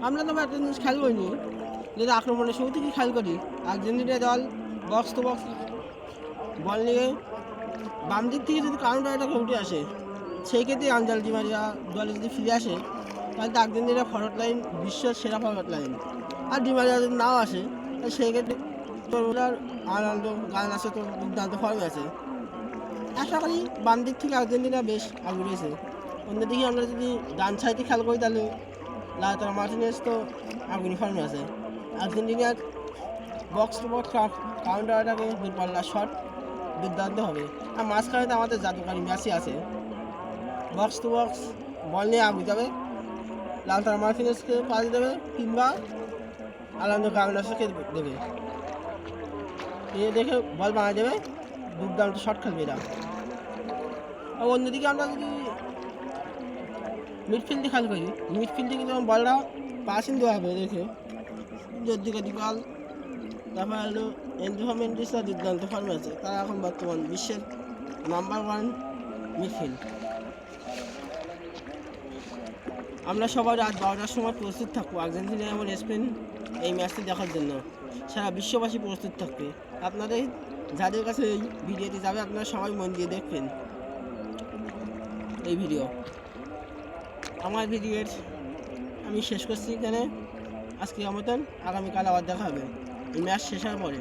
আমরা তো একটা জিনিস খেয়াল করিনি, যদি আক্রমণের শুরু থেকে খেয়াল করি, আর্জেন্টিনা দল বক্স টু বক্স বল নিয়ে বাম দিক থেকে যদি কাউন্টার অ্যাটাকে উঠে আসে, সেই ক্ষেত্রে আঞ্জাল ডি মারিয়া দলে যদি ফিরে আসে, তাহলে তো আর্জেন্টিনা ফরওয়ার্ড লাইন বিশ্বের সেরা ফরওয়ার্ড লাইন। আর ডি মারিয়া যদি নাও আসে, তাহলে সেই ক্ষেত্রে তোর আর্নাল্ডো গার্নাচো তো দুর্দান্ত ফর্মে আছে। আশা করি বাম দিক থেকে আর্জেন্টিনা বেশ আগে রয়েছে। অন্যদিকে আমরা যদি ডান সাইডে খেয়াল করি, তাহলে লাউতারো মার্টিনেজ তো আগুনি ফর্মে আছে। আর্জেন্টিনার বক্স টু বক্স কাউন্টার অ্যাটাকে দূরপাল্লা শট দুর্দান্ত হবে। আর মাঝখানে তো আমাদের জাদুকারী মেসি আছে, বক্স টু বক্স বল নিয়ে আগুন যাবে, লাউতারো মার্টিনেজকে পাস দেবে কিংবা আর্নাল্ডো গার্নাচোকে দেবে, এ দেখে বল বানিয়ে দেবে, দুর্দান্ত শট খেলবে এরা। আর অন্যদিকে আমরা যদি মিডফিল্ডে খেয়াল করি, মিডফিল্ডে কিন্তু বলটা পাসিং দেওয়া হবে দেখে যদিকে দিকাল, তারপর হলো এনজো মেন্ডিসরা দুর্দান্ত ফর্মে আছে। তারা এখন বর্তমান বিশ্বের নাম্বার 1 মিডফিল্ড। আমরা সবাই রাত 12টার সময় প্রস্তুত থাকবো আর্জেন্টিনা এবং স্পেন এই ম্যাচটি দেখার জন্য। সারা বিশ্ববাসী প্রস্তুত থাকবে। আপনাদের যাদের কাছে এই ভিডিওটি যাবে, আপনারা সবাই মন দিয়ে দেখবেন এই ভিডিও। আমার ভিডিওর আমি শেষ করছি এখানে আজকে মতন। আগামীকাল আবার দেখা হবে এই ম্যাচ শেষ হওয়ার পরে।